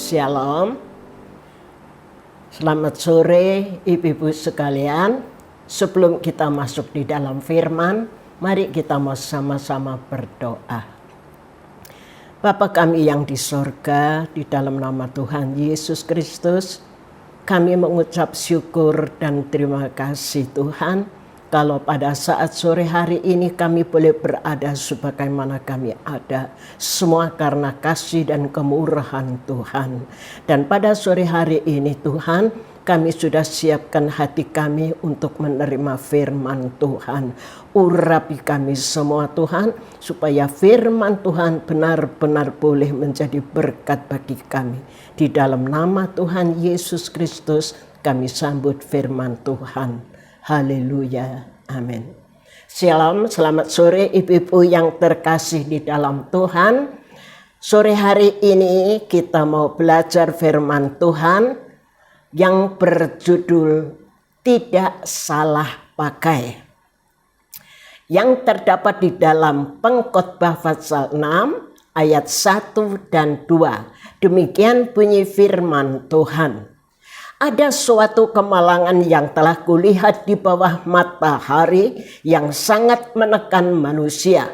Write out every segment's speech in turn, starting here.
Shalom. Selamat sore ibu-ibu sekalian. Sebelum kita masuk di dalam firman, mari kita mau sama-sama berdoa. Bapa kami yang di sorga, di dalam nama Tuhan Yesus Kristus, kami mengucap syukur dan terima kasih Tuhan. Kalau pada saat sore hari ini kami boleh berada sebagaimana kami ada. Semua karena kasih dan kemurahan Tuhan. Dan pada sore hari ini Tuhan, kami sudah siapkan hati kami untuk menerima firman Tuhan. Urapi kami semua Tuhan, supaya firman Tuhan benar-benar boleh menjadi berkat bagi kami. Di dalam nama Tuhan Yesus Kristus kami sambut firman Tuhan. Haleluya, amin. Shalom, selamat sore ibu-ibu yang terkasih di dalam Tuhan. Sore hari ini kita mau belajar firman Tuhan yang berjudul Tidak Salah Pakai, yang terdapat di dalam Pengkhotbah pasal 6 ayat 1 dan 2. Demikian bunyi firman Tuhan. Ada suatu kemalangan yang telah kulihat di bawah matahari yang sangat menekan manusia.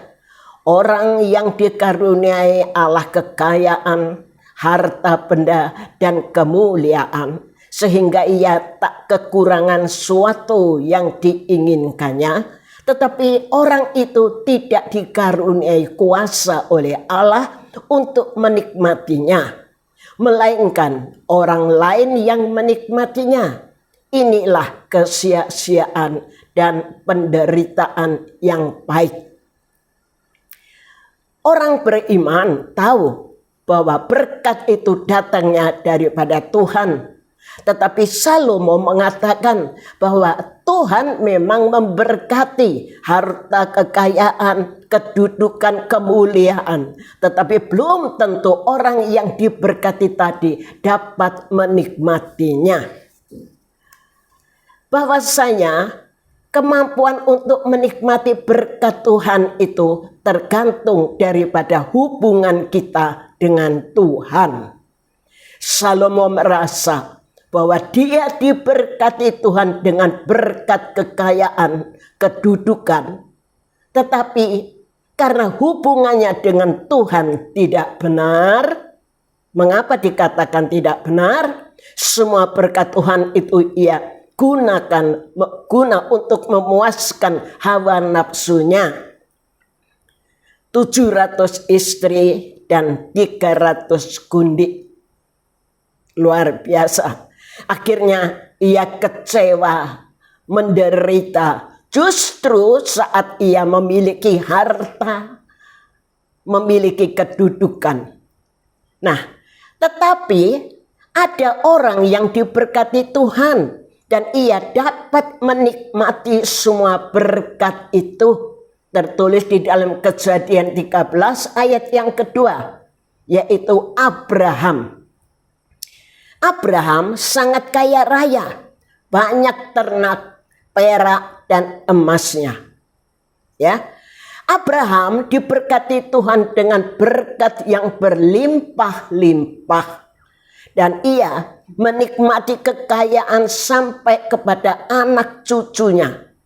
Orang yang dikaruniai Allah kekayaan, harta benda, dan kemuliaan, sehingga ia tak kekurangan suatu yang diinginkannya, tetapi orang itu tidak dikaruniai kuasa oleh Allah untuk menikmatinya, melainkan orang lain yang menikmatinya. Inilah kesia-siaan dan penderitaan yang baik. Orang beriman tahu bahwa berkat itu datangnya daripada Tuhan. Tetapi Salomo mengatakan bahwa Tuhan memang memberkati harta kekayaan, kedudukan, kemuliaan. Tetapi belum tentu orang yang diberkati tadi dapat menikmatinya. Bahwasanya kemampuan untuk menikmati berkat Tuhan itu tergantung daripada hubungan kita dengan Tuhan. Salomo merasa bahwa dia diberkati Tuhan dengan berkat kekayaan, kedudukan. Tetapi karena hubungannya dengan Tuhan tidak benar. Mengapa dikatakan tidak benar? Semua berkat Tuhan itu ia guna untuk memuaskan hawa nafsunya. 700 istri dan 300 gundik. Luar biasa. Akhirnya ia kecewa, menderita. Justru saat ia memiliki harta, memiliki kedudukan. Nah, tetapi ada orang yang diberkati Tuhan dan ia dapat menikmati semua berkat itu. Tertulis di dalam Kejadian 13 ayat yang kedua, yaitu Abraham. Abraham sangat kaya raya, banyak ternak, perak, dan emasnya. Ya, Abraham diberkati Tuhan dengan berkat yang berlimpah-limpah, dan ia menikmati kekayaan sampai kepada anak cucunya.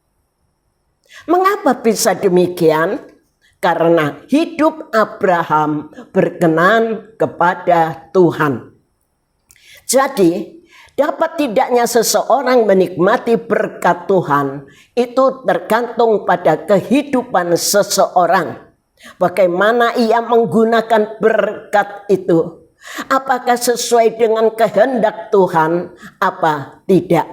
Mengapa bisa demikian? Karena hidup Abraham berkenan kepada Tuhan. Jadi, dapat tidaknya seseorang menikmati berkat Tuhan itu tergantung pada kehidupan seseorang. Bagaimana ia menggunakan berkat itu? Apakah sesuai dengan kehendak Tuhan apa tidak?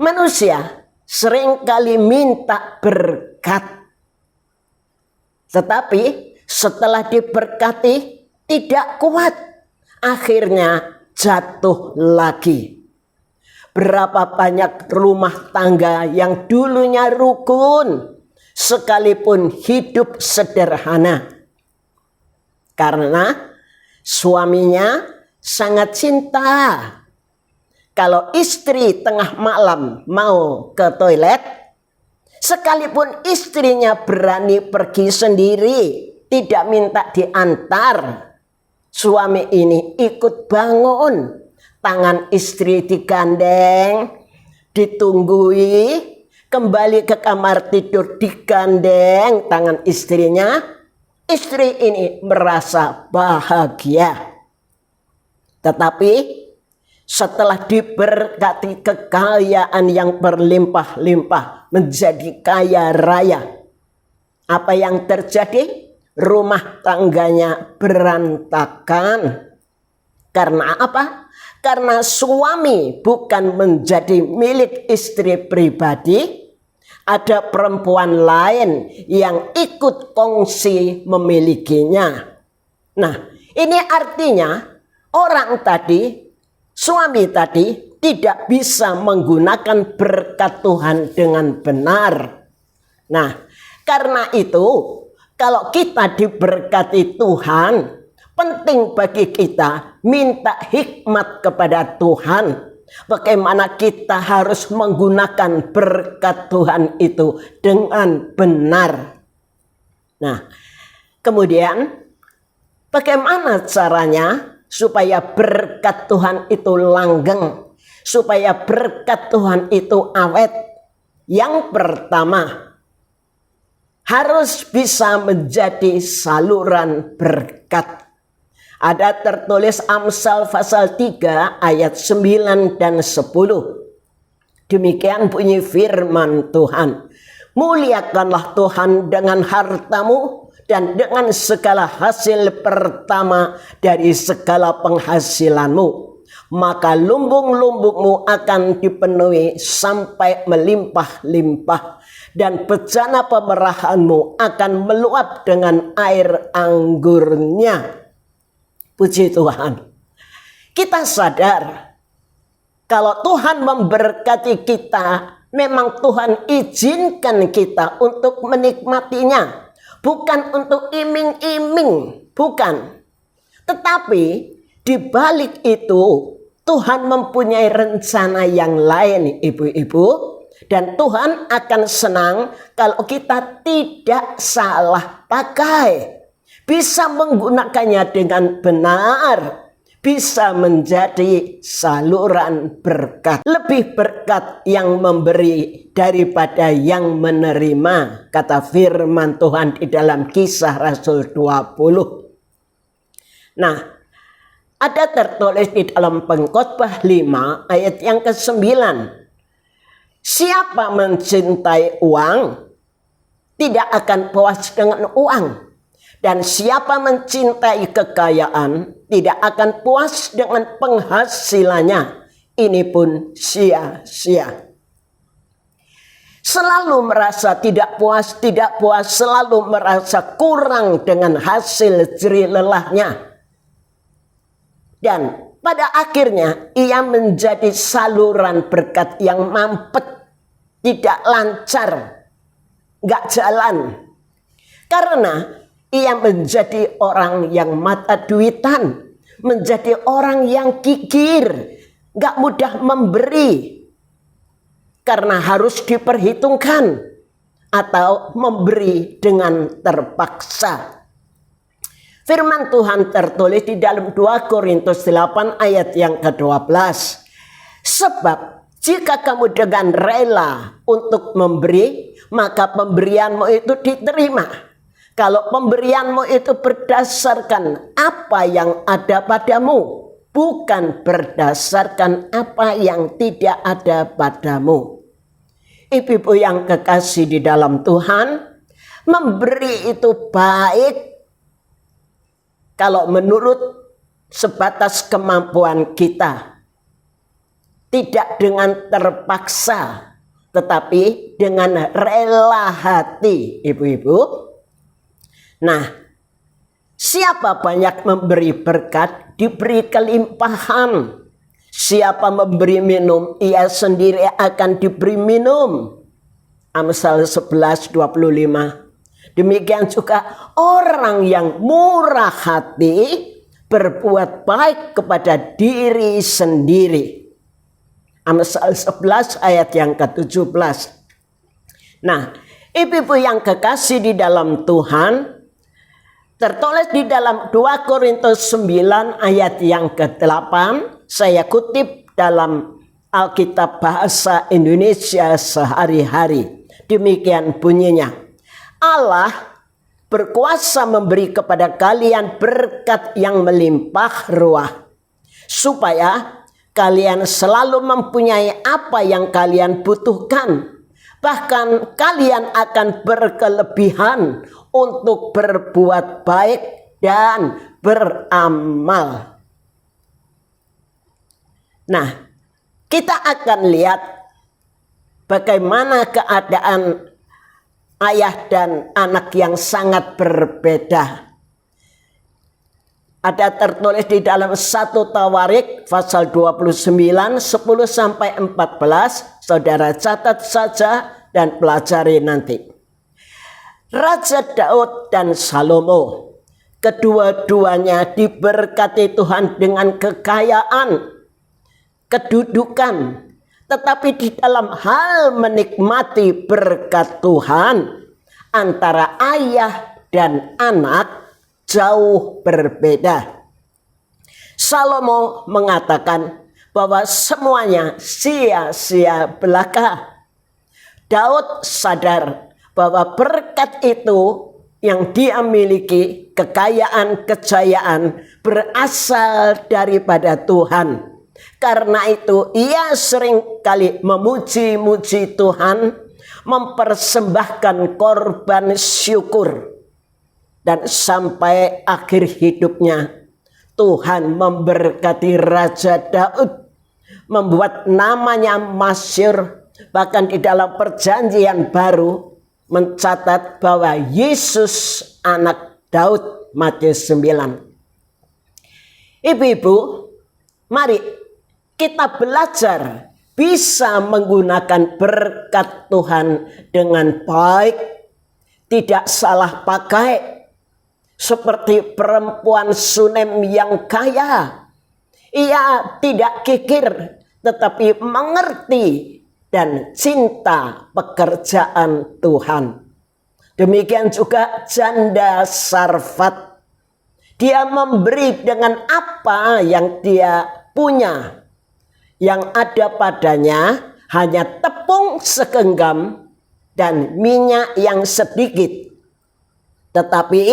Manusia seringkali minta berkat, tetapi setelah diberkati tidak kuat. Akhirnya jatuh lagi. Berapa banyak rumah tangga yang dulunya rukun, sekalipun hidup sederhana. Karena suaminya sangat cinta. Kalau istri tengah malam mau ke toilet, sekalipun istrinya berani pergi sendiri, tidak minta diantar, suami ini ikut bangun, tangan istri digandeng, ditunggui, kembali ke kamar tidur digandeng tangan istrinya, istri ini merasa bahagia. Tetapi setelah diberkati kekayaan yang berlimpah-limpah, menjadi kaya raya, apa yang terjadi? Rumah tangganya berantakan. Karena apa? Karena suami bukan menjadi milik istri pribadi, ada perempuan lain yang ikut kongsi memilikinya. Nah, ini artinya orang tadi, suami tadi tidak bisa menggunakan berkat Tuhan dengan benar. Nah, karena itu kalau kita diberkati Tuhan, penting bagi kita minta hikmat kepada Tuhan. Bagaimana kita harus menggunakan berkat Tuhan itu dengan benar. Nah, kemudian bagaimana caranya supaya berkat Tuhan itu langgeng, supaya berkat Tuhan itu awet? Yang pertama, harus bisa menjadi saluran berkat. Ada tertulis Amsal pasal 3 ayat 9 dan 10. Demikian bunyi firman Tuhan. Muliakanlah Tuhan dengan hartamu dan dengan segala hasil pertama dari segala penghasilanmu. Maka lumbung-lumbungmu akan dipenuhi sampai melimpah-limpah. Dan bejana pemerahanmu akan meluap dengan air anggurnya. Puji Tuhan. Kita sadar kalau Tuhan memberkati kita, memang Tuhan izinkan kita untuk menikmatinya. Bukan untuk iming-iming, bukan. Tetapi di balik itu Tuhan mempunyai rencana yang lain, ibu-ibu. Dan Tuhan akan senang kalau kita tidak salah pakai. Bisa menggunakannya dengan benar. Bisa menjadi saluran berkat. Lebih berkat yang memberi daripada yang menerima. Kata firman Tuhan di dalam Kisah Rasul 20. Nah, ada tertulis di dalam Pengkhotbah 5 ayat yang ke-9. Siapa mencintai uang tidak akan puas dengan uang. Dan siapa mencintai kekayaan tidak akan puas dengan penghasilannya. Ini pun sia-sia. Selalu merasa tidak puas, selalu merasa kurang dengan hasil jerih lelahnya. Dan pada akhirnya ia menjadi saluran berkat yang mampet, tidak lancar, gak jalan. Karena ia menjadi orang yang mata duitan, menjadi orang yang kikir, gak mudah memberi. Karena harus diperhitungkan atau memberi dengan terpaksa. Firman Tuhan tertulis di dalam 2 Korintus 8 ayat yang ke-12. Sebab jika kamu dengan rela untuk memberi, maka pemberianmu itu diterima. Kalau pemberianmu itu berdasarkan apa yang ada padamu, bukan berdasarkan apa yang tidak ada padamu. Ibu-ibu yang kekasih di dalam Tuhan, memberi itu baik kalau menurut sebatas kemampuan kita. Tidak dengan terpaksa, tetapi dengan rela hati, ibu-ibu. Nah, siapa banyak memberi berkat, diberi kelimpahan. Siapa memberi minum, ia sendiri akan diberi minum. Amsal 11:25. Demikian juga orang yang murah hati berbuat baik kepada diri sendiri. Amsal 11 ayat yang ke-17. Nah, ibu-ibu yang kekasih di dalam Tuhan, Tertulis di dalam 2 Korintus 9 ayat yang ke-8, saya kutip dalam Alkitab Bahasa Indonesia Sehari-hari. Demikian bunyinya. Allah berkuasa memberi kepada kalian berkat yang melimpah ruah, supaya kalian selalu mempunyai apa yang kalian butuhkan. Bahkan kalian akan berkelebihan untuk berbuat baik dan beramal. Nah, kita akan lihat bagaimana keadaan ayah dan anak yang sangat berbeda. Ada tertulis di dalam 1 Tawarik pasal 29, 10 sampai 14. Saudara catat saja dan pelajari nanti. Raja Daud dan Salomo, kedua-duanya diberkati Tuhan dengan kekayaan, kedudukan. Tetapi di dalam hal menikmati berkat Tuhan, antara ayah dan anak jauh berbeda. Salomo mengatakan bahwa semuanya sia-sia belaka. Daud sadar bahwa berkat itu yang dia miliki, kekayaan, kejayaan, berasal daripada Tuhan. Karena itu ia seringkali memuji-muji Tuhan, mempersembahkan korban syukur. Dan sampai akhir hidupnya Tuhan memberkati Raja Daud, membuat namanya masyhur. Bahkan di dalam perjanjian baru mencatat bahwa Yesus anak Daud, Matius 9. Ibu-ibu, mari kita belajar bisa menggunakan berkat Tuhan dengan baik, tidak salah pakai. Seperti perempuan Sunem yang kaya, ia tidak kikir tetapi mengerti dan cinta pekerjaan Tuhan. Demikian juga janda Sarfat, dia memberi dengan apa yang dia punya. Yang ada padanya hanya tepung segenggam dan minyak yang sedikit. Tetapi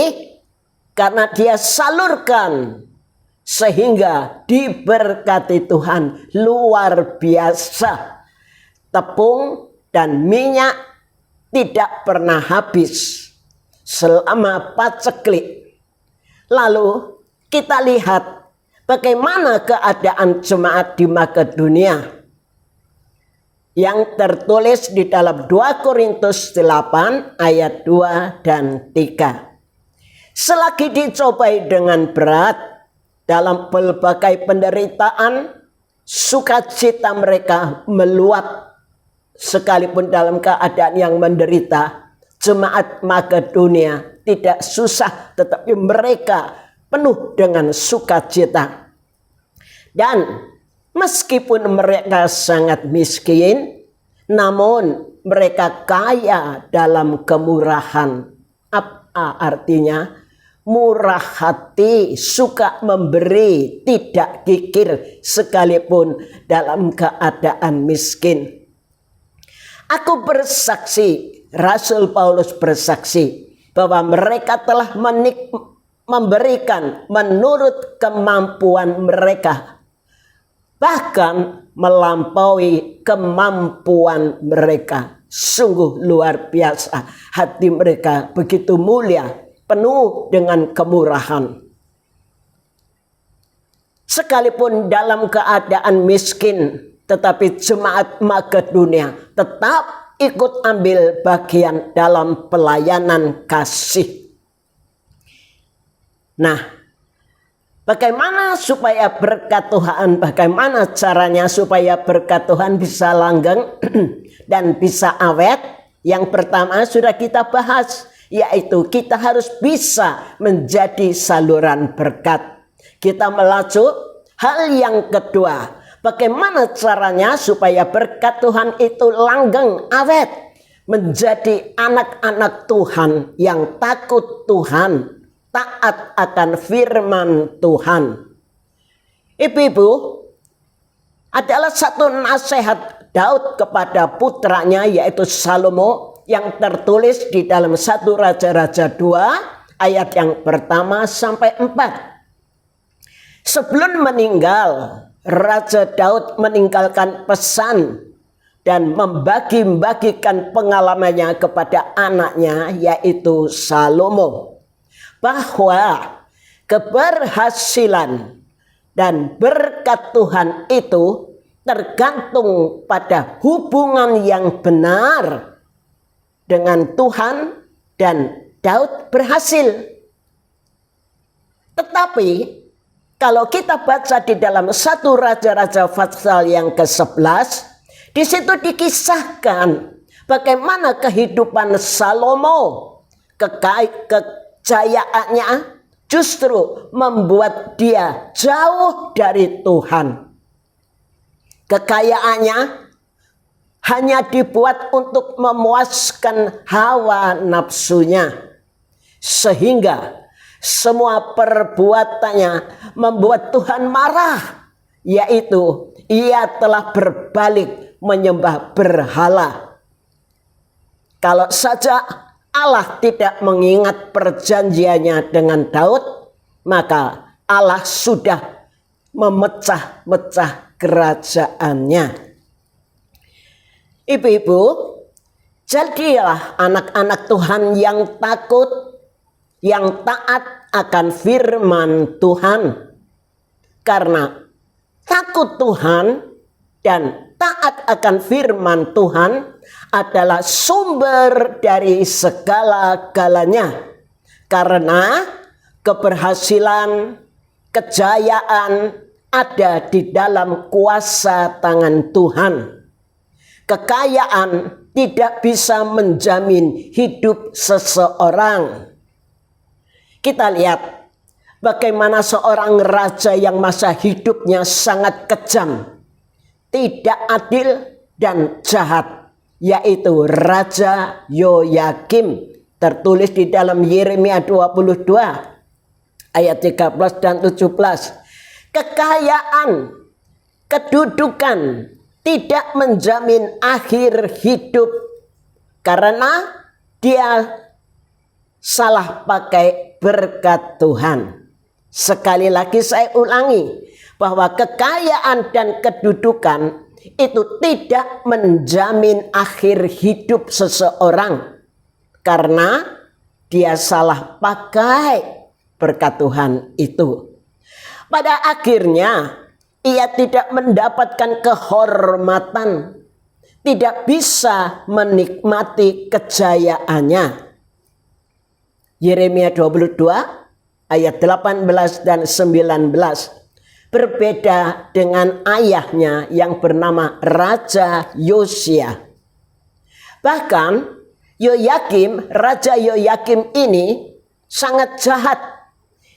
karena dia salurkan sehingga diberkati Tuhan luar biasa. Tepung dan minyak tidak pernah habis selama paceklik. Lalu kita lihat bagaimana keadaan jemaat di Makedonia yang tertulis di dalam 2 Korintus 8 ayat 2 dan 3. Selagi dicobai dengan berat dalam berbagai penderitaan, sukacita mereka meluap. Sekalipun dalam keadaan yang menderita, jemaat Makedonia tidak susah, tetapi mereka penuh dengan sukacita. Dan meskipun mereka sangat miskin, namun mereka kaya dalam kemurahan. Apa artinya? Murah hati, suka memberi, tidak kikir sekalipun dalam keadaan miskin. Aku bersaksi, Rasul Paulus bersaksi bahwa mereka telah memberikan menurut kemampuan mereka, bahkan melampaui kemampuan mereka. Sungguh luar biasa, hati mereka begitu mulia, penuh dengan kemurahan. Sekalipun dalam keadaan miskin, tetapi jemaat Makedonia tetap ikut ambil bagian dalam pelayanan kasih. Nah, bagaimana supaya berkat Tuhan, bagaimana caranya supaya berkat Tuhan bisa langgeng dan bisa awet? Yang pertama sudah kita bahas, yaitu kita harus bisa menjadi saluran berkat. Kita melaju. Hal yang kedua, bagaimana caranya supaya berkat Tuhan itu langgeng, awet, menjadi anak-anak Tuhan yang takut Tuhan, taat akan firman Tuhan. Ibu-ibu, adalah satu nasihat Daud kepada putranya yaitu Salomo yang tertulis di dalam 1 Raja-Raja 2 ayat yang pertama sampai 4. Sebelum meninggal, Raja Daud meninggalkan pesan dan membagi-bagikan pengalamannya kepada anaknya yaitu Salomo, bahwa keberhasilan dan berkat Tuhan itu tergantung pada hubungan yang benar dengan Tuhan, dan Daud berhasil. Tetapi kalau kita baca di dalam 1 Raja-Raja pasal yang ke-11, di situ dikisahkan bagaimana kehidupan Salomo, kejayaannya justru membuat dia jauh dari Tuhan. Kekayaannya hanya dibuat untuk memuaskan hawa nafsunya, sehingga semua perbuatannya membuat Tuhan marah, yaitu ia telah berbalik menyembah berhala. Kalau saja Allah tidak mengingat perjanjiannya dengan Daud, maka Allah sudah memecah-mecah kerajaannya. Ibu-ibu, jadilah anak-anak Tuhan yang takut, yang taat akan firman Tuhan. Karena takut Tuhan dan taat akan firman Tuhan adalah sumber dari segala-galanya. Karena keberhasilan, kejayaan ada di dalam kuasa tangan Tuhan. Kekayaan tidak bisa menjamin hidup seseorang. Kita lihat bagaimana seorang raja yang masa hidupnya sangat kejam, tidak adil dan jahat, yaitu Raja Yoyakim, tertulis di dalam Yeremia 22 ayat 13 dan 17. Kekayaan, kedudukan tidak menjamin akhir hidup karena dia salah pakai berkat Tuhan. Sekali lagi saya ulangi bahwa kekayaan dan kedudukan itu tidak menjamin akhir hidup seseorang karena dia salah pakai berkat Tuhan itu. Pada akhirnya ia tidak mendapatkan kehormatan, tidak bisa menikmati kejayaannya. Yeremia 22 ayat 18 dan 19. Berbeda dengan ayahnya yang bernama Raja Yosia. Bahkan Raja Yoyakim ini sangat jahat.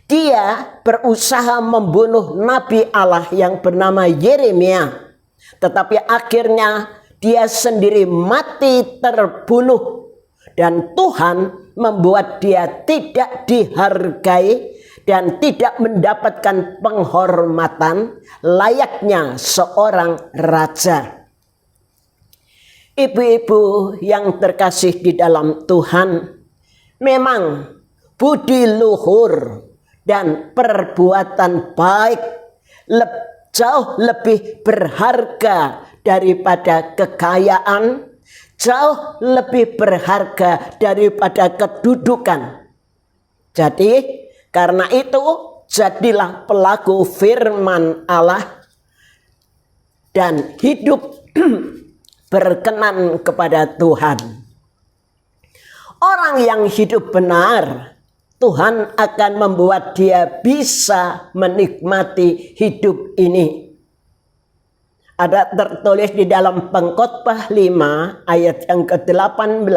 Dia berusaha membunuh Nabi Allah yang bernama Yeremia. Tetapi akhirnya dia sendiri mati terbunuh. Dan Tuhan membuat dia tidak dihargai dan tidak mendapatkan penghormatan layaknya seorang raja. Ibu-ibu yang terkasih di dalam Tuhan, memang budi luhur dan perbuatan baik jauh lebih berharga daripada kekayaan, jauh lebih berharga daripada kedudukan. Jadi karena itu jadilah pelaku firman Allah dan hidup berkenan kepada Tuhan. Orang yang hidup benar, Tuhan akan membuat dia bisa menikmati hidup ini. Ada tertulis di dalam Pengkhotbah 5 ayat yang ke-18.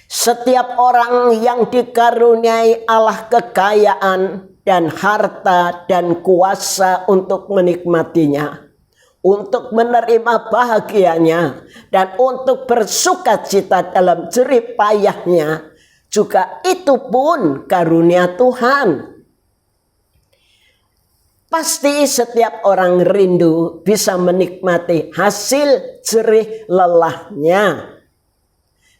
Setiap orang yang dikaruniai Allah kekayaan dan harta dan kuasa untuk menikmatinya, untuk menerima bahagianya, dan untuk bersuka cita dalam jerih payahnya, juga itu pun karunia Tuhan. Pasti setiap orang rindu bisa menikmati hasil jerih lelahnya.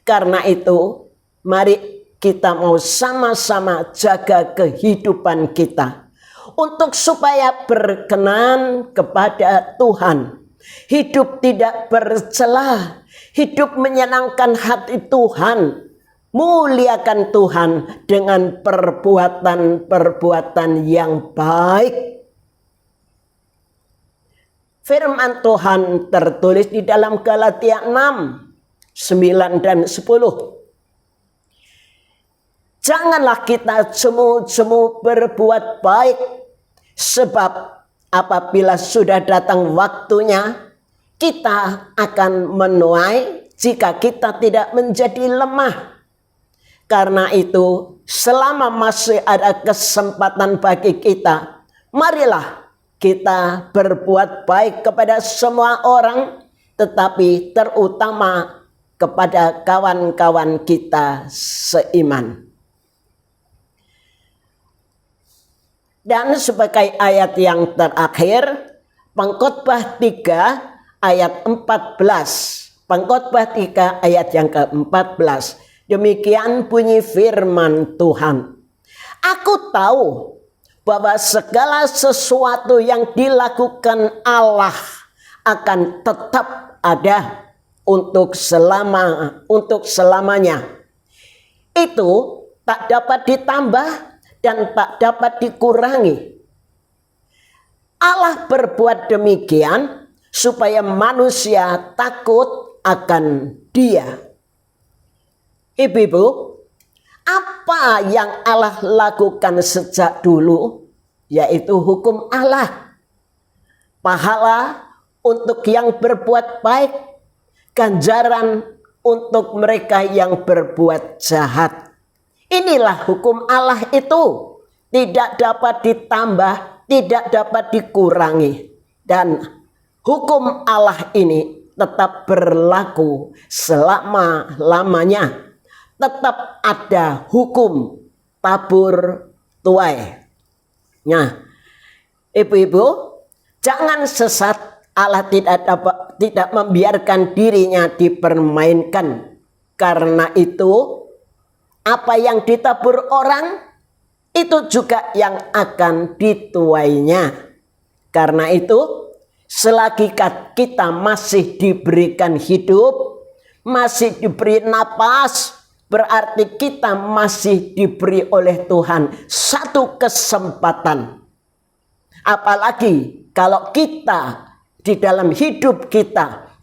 Karena itu, mari kita mau sama-sama jaga kehidupan kita untuk supaya berkenan kepada Tuhan. Hidup tidak bercela, hidup menyenangkan hati Tuhan. Muliakan Tuhan dengan perbuatan-perbuatan yang baik. Firman Tuhan tertulis di dalam Galatia 6, 9 dan 10. Janganlah kita jemu-jemu berbuat baik, sebab apabila sudah datang waktunya, kita akan menuai jika kita tidak menjadi lemah. Karena itu, selama masih ada kesempatan bagi kita, marilah kita berbuat baik kepada semua orang, tetapi terutama kepada kawan-kawan kita seiman. Dan sebagai ayat yang terakhir, Pengkhotbah 3 ayat 14. Pengkhotbah 3 ayat yang ke-14. Demikian bunyi firman Tuhan. Aku tahu bahwa segala sesuatu yang dilakukan Allah akan tetap ada untuk selamanya. Itu tak dapat ditambah dan tak dapat dikurangi. Allah berbuat demikian supaya manusia takut akan Dia. Ibu-ibu, apa yang Allah lakukan sejak dulu? Yaitu hukum Allah. Pahala untuk yang berbuat baik, ganjaran untuk mereka yang berbuat jahat. Inilah hukum Allah itu. Tidak dapat ditambah, tidak dapat dikurangi. Dan hukum Allah ini tetap berlaku selama-lamanya. Tetap ada hukum tabur tuai. Nah, ibu-ibu, jangan sesat. Allah tidak membiarkan dirinya dipermainkan. Karena itu, apa yang ditabur orang, itu juga yang akan dituainya. Karena itu, selagi kita masih diberikan hidup, masih diberi napas, berarti kita masih diberi oleh Tuhan satu kesempatan. Apalagi kalau kita di dalam hidup kita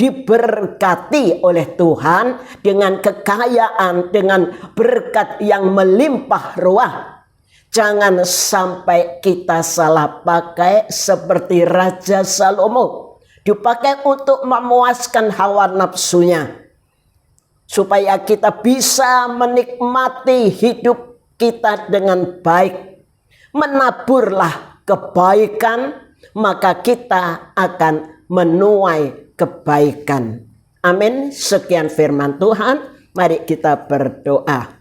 diberkati oleh Tuhan dengan kekayaan, dengan berkat yang melimpah ruah. Jangan sampai kita salah pakai seperti Raja Salomo. Dipakai untuk memuaskan hawa nafsunya. Supaya kita bisa menikmati hidup kita dengan baik. Menaburlah kebaikan, maka kita akan menuai kebaikan. Amin. Sekian firman Tuhan. Mari kita berdoa.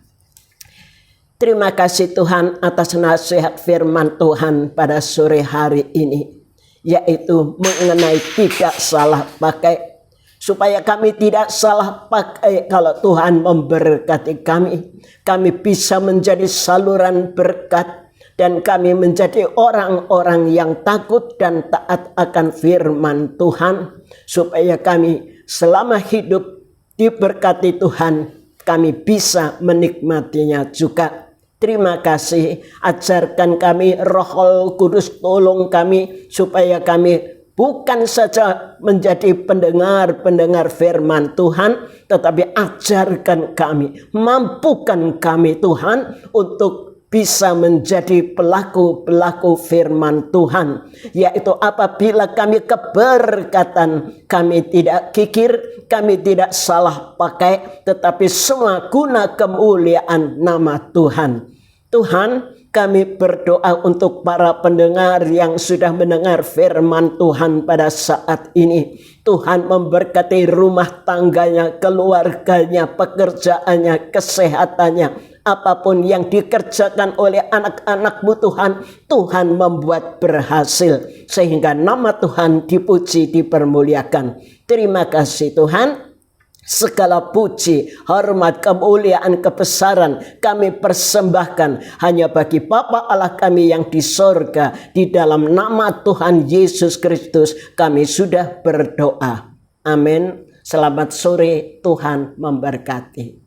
Terima kasih Tuhan atas nasihat firman Tuhan pada sore hari ini. Yaitu mengenai tidak salah pakai. Supaya kami tidak salah pakai kalau Tuhan memberkati kami. Kami bisa menjadi saluran berkat. Dan kami menjadi orang-orang yang takut dan taat akan firman Tuhan. Supaya kami selama hidup diberkati Tuhan. Kami bisa menikmatinya juga. Terima kasih. Ajarkan kami, Roh Kudus tolong kami. Supaya kami bukan saja menjadi pendengar firman Tuhan, tetapi ajarkan kami, mampukan kami Tuhan untuk bisa menjadi pelaku-pelaku firman Tuhan. Yaitu apabila kami keberkatan, kami tidak kikir, kami tidak salah pakai, tetapi semua guna kemuliaan nama Tuhan. Tuhan, Kami berdoa untuk para pendengar yang sudah mendengar firman Tuhan pada saat ini. Tuhan memberkati rumah tangganya, keluarganya, pekerjaannya, kesehatannya. Apapun yang dikerjakan oleh anak-anak-Mu Tuhan, Tuhan membuat berhasil. Sehingga nama Tuhan dipuji, dipermuliakan. Terima kasih Tuhan. Segala puji, hormat, kemuliaan, kebesaran kami persembahkan hanya bagi Bapa Allah kami yang di sorga. Di dalam nama Tuhan Yesus Kristus kami sudah berdoa. Amin. Selamat sore, Tuhan memberkati.